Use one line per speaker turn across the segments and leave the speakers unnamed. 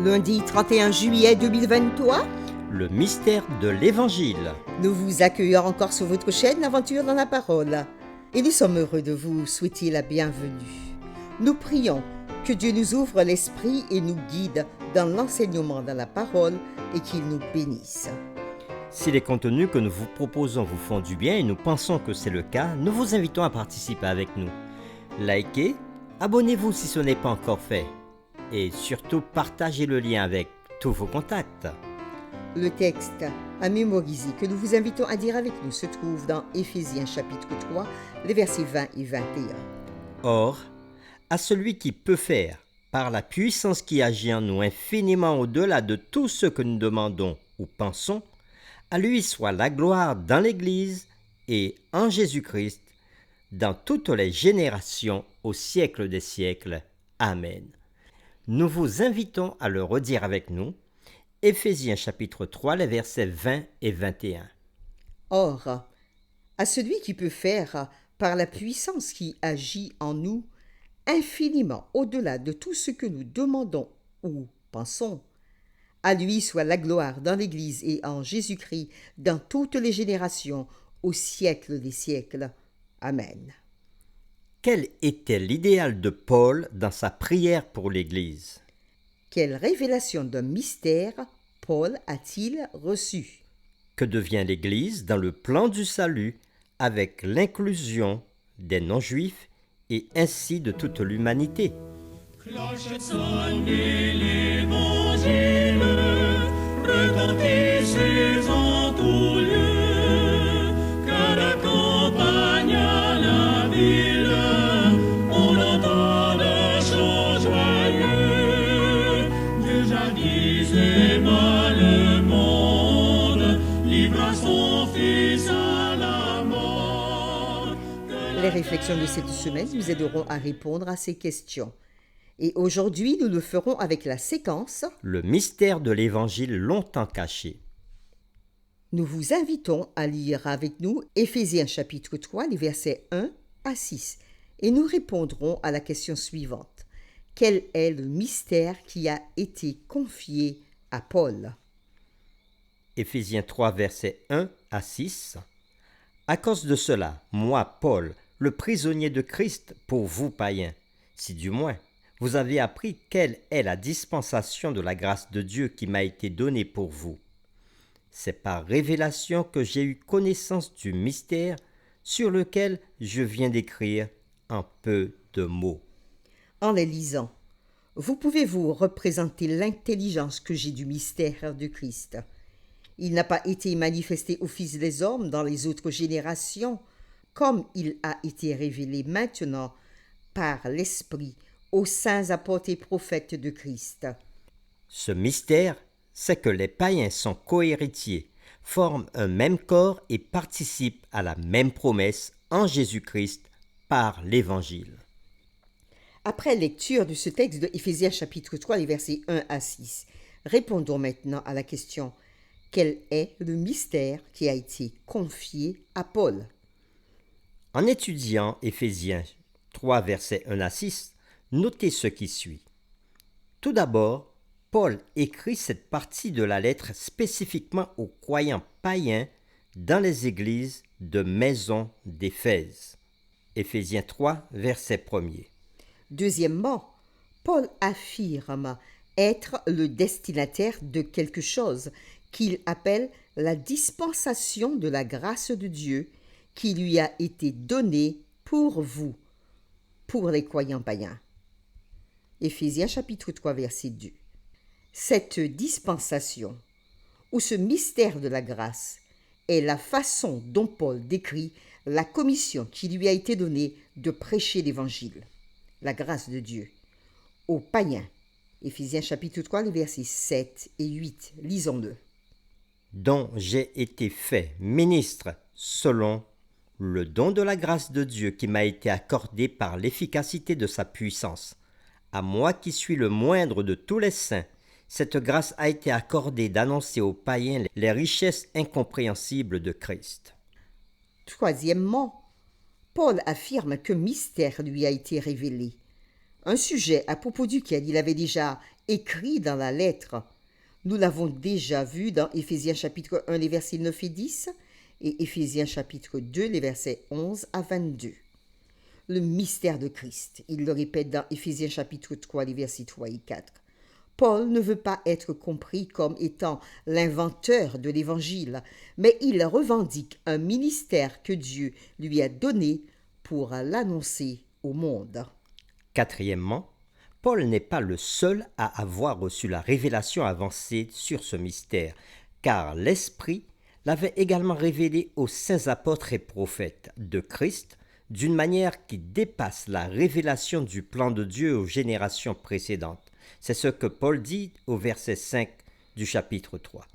Lundi 31 juillet 2023,
Le mystère de l'Évangile.
nous vous accueillons encore sur votre chaîne L'Aventure dans la Parole. Et nous sommes heureux de vous souhaiter la bienvenue. Nous prions que Dieu nous ouvre l'esprit et nous guide dans l'enseignement de la parole et qu'il nous bénisse.
Si les contenus que nous vous proposons vous font du bien et nous pensons que c'est le cas, nous vous invitons à participer avec nous. Likez, abonnez-vous si ce n'est pas encore fait. Et surtout, partagez le lien avec tous vos contacts.
Le texte à mémoriser que nous vous invitons à dire avec nous se trouve dans Éphésiens chapitre 3, les versets 20 et 21.
Or, à celui qui peut faire, par la puissance qui agit en nous infiniment au-delà de tout ce que nous demandons ou pensons, à lui soit la gloire dans l'Église et en Jésus-Christ, dans toutes les générations, au siècle des siècles. Amen. Nous vous invitons à le redire avec nous. Éphésiens chapitre 3, les versets 20 et 21.
Or, à celui qui peut faire, par la puissance qui agit en nous, infiniment au-delà de tout ce que nous demandons ou pensons, à lui soit la gloire dans l'Église et en Jésus-Christ, dans toutes les générations, au siècle des siècles. Amen.
Quel était l'idéal de Paul dans sa prière pour l'Église?
Quelle révélation d'un mystère Paul a-t-il reçu?
Que devient l'Église dans le plan du salut avec l'inclusion des non-juifs et ainsi de toute l'humanité?
Cloche sonnez l'Évangile, retentissez en tout lieu, car la campagne à la ville, on entend le chant joyeux. Déjà disait le monde, livra son fils à la mort.
Les réflexions de cette semaine nous aideront à répondre à ces questions. Et aujourd'hui, nous le ferons avec la séquence.
Le mystère de l'Évangile longtemps caché.
Nous vous invitons à lire avec nous Éphésiens chapitre 3, les versets 1 à 6. Et nous répondrons à la question suivante. Quel est le mystère qui a été confié à Paul?
Éphésiens 3, versets 1 à 6. À cause de cela, moi, Paul, le prisonnier de Christ pour vous païens, si du moins vous avez appris quelle est la dispensation de la grâce de Dieu qui m'a été donnée pour vous. C'est par révélation que j'ai eu connaissance du mystère sur lequel je viens d'écrire en peu de mots.
En les lisant, vous pouvez vous représenter l'intelligence que j'ai du mystère de Christ. Il n'a pas été manifesté au Fils des hommes dans les autres générations, comme il a été révélé maintenant par l'Esprit aux saints apôtres et prophètes de Christ.
Ce mystère, c'est que les païens sont cohéritiers, forment un même corps et participent à la même promesse en Jésus-Christ par l'Évangile.
Après lecture de ce texte de Éphésiens chapitre 3, les versets 1 à 6, répondons maintenant à la question « Quel est le mystère qui a été confié à Paul ?»
En étudiant Éphésiens 3, versets 1 à 6, notez ce qui suit. Tout d'abord, Paul écrit cette partie de la lettre spécifiquement aux croyants païens dans les églises de Maison d'Éphèse. Éphésiens 3, verset 1er.
Deuxièmement, Paul affirme être le destinataire de quelque chose qu'il appelle la dispensation de la grâce de Dieu qui lui a été donnée pour vous, pour les croyants païens. Éphésiens chapitre 3, verset 2. Cette dispensation, ou ce mystère de la grâce, est la façon dont Paul décrit la commission qui lui a été donnée de prêcher l'Évangile, la grâce de Dieu, aux païens. Éphésiens chapitre 3, les versets 7 et 8. Lisons-le.
Dont j'ai été fait ministre selon le don de la grâce de Dieu qui m'a été accordé par l'efficacité de sa puissance. À moi qui suis le moindre de tous les saints, cette grâce a été accordée d'annoncer aux païens les richesses incompréhensibles de Christ.
Troisièmement, Paul affirme qu'un mystère lui a été révélé, un sujet à propos duquel il avait déjà écrit dans la lettre. Nous l'avons déjà vu dans Éphésiens chapitre 1, les versets 9 et 10, et Éphésiens chapitre 2, les versets 11 à 22. Le mystère de Christ, il le répète dans Éphésiens chapitre 3, les versets 3 et 4. Paul ne veut pas être compris comme étant l'inventeur de l'Évangile, mais il revendique un ministère que Dieu lui a donné pour l'annoncer au monde.
Quatrièmement, Paul n'est pas le seul à avoir reçu la révélation avancée sur ce mystère, car l'Esprit l'avait également révélé aux saints apôtres et prophètes de Christ d'une manière qui dépasse la révélation du plan de Dieu aux générations précédentes. C'est ce que Paul dit au verset 5 du chapitre 3.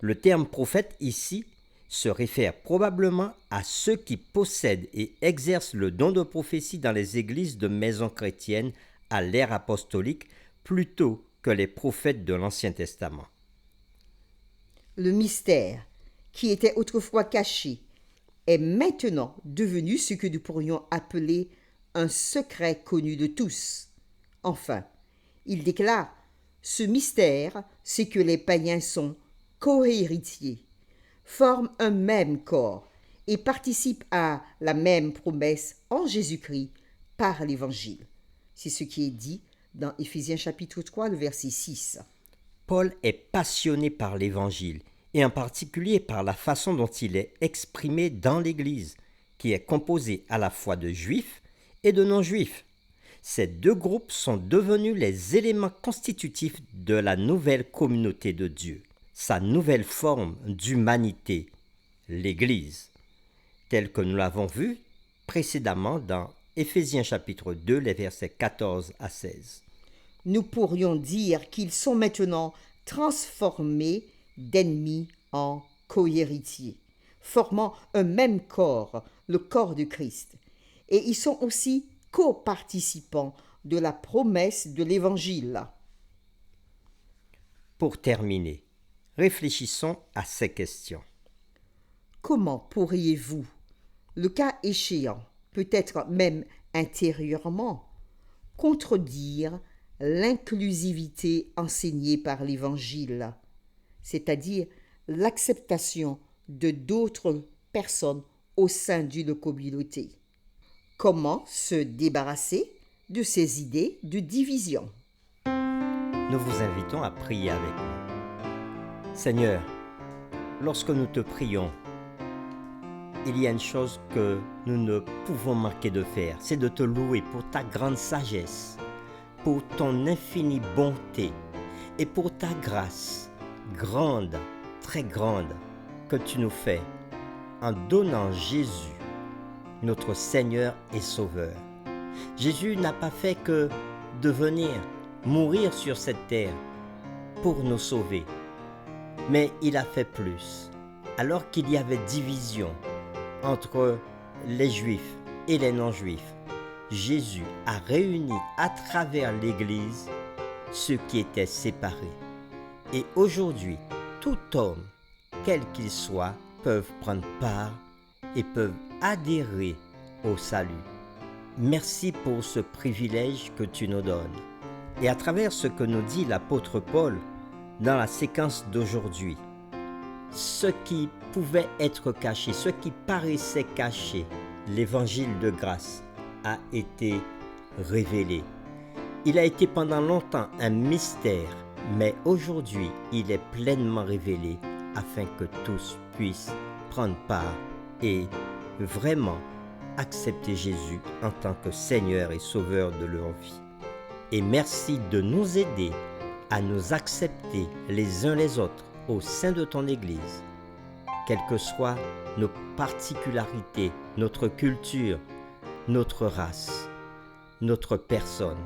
Le terme prophète ici se réfère probablement à ceux qui possèdent et exercent le don de prophétie dans les églises de maisons chrétiennes à l'ère apostolique plutôt que les prophètes de l'Ancien Testament.
Le mystère, qui était autrefois caché, est maintenant devenu ce que nous pourrions appeler un secret connu de tous. Enfin, il déclare « Ce mystère, c'est que les païens sont cohéritiers, forment un même corps et participent à la même promesse en Jésus-Christ par l'Évangile. » C'est ce qui est dit dans Éphésiens chapitre 3, le verset 6.
Paul est passionné par l'Évangile, et en particulier par la façon dont il est exprimé dans l'Église, qui est composée à la fois de juifs et de non-juifs. Ces deux groupes sont devenus les éléments constitutifs de la nouvelle communauté de Dieu, sa nouvelle forme d'humanité, l'Église, telle que nous l'avons vu précédemment dans Éphésiens chapitre 2, les versets 14 à 16.
Nous pourrions dire qu'ils sont maintenant transformés d'ennemis en cohéritiers, formant un même corps, le corps de Christ. Et ils sont aussi coparticipants de la promesse de l'Évangile.
Pour terminer, réfléchissons à ces questions.
Comment pourriez-vous, le cas échéant, peut-être même intérieurement, contredire l'inclusivité enseignée par l'Évangile, c'est-à-dire l'acceptation de d'autres personnes au sein d'une communauté? Comment se débarrasser de ces idées de division?
Nous vous invitons à prier avec nous. Seigneur, lorsque nous te prions, il y a une chose que nous ne pouvons manquer de faire, c'est de te louer pour ta grande sagesse, pour ton infinie bonté et pour ta grâce grande, très grande, que tu nous fais en donnant Jésus, notre Seigneur et Sauveur. Jésus n'a pas fait que de venir mourir sur cette terre pour nous sauver, mais il a fait plus. Alors qu'il y avait division entre les Juifs et les non-Juifs, Jésus a réuni à travers l'Église ceux qui étaient séparés. Et aujourd'hui, tout homme, quel qu'il soit, peuvent prendre part et peuvent adhérer au salut. Merci pour ce privilège que tu nous donnes. Et à travers ce que nous dit l'apôtre Paul dans la séquence d'aujourd'hui, ce qui pouvait être caché, ce qui paraissait caché, l'évangile de grâce a été révélé. Il a été pendant longtemps un mystère, mais aujourd'hui il est pleinement révélé afin que tous puissent prendre part et vraiment accepter Jésus en tant que Seigneur et Sauveur de leur vie. Et merci de nous aider à nous accepter les uns les autres au sein de ton Église, quelles que soient nos particularités, notre culture, notre race, notre personne.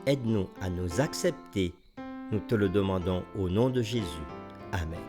Aide-nous à nous accepter. Nous te le demandons au nom de Jésus. Amen.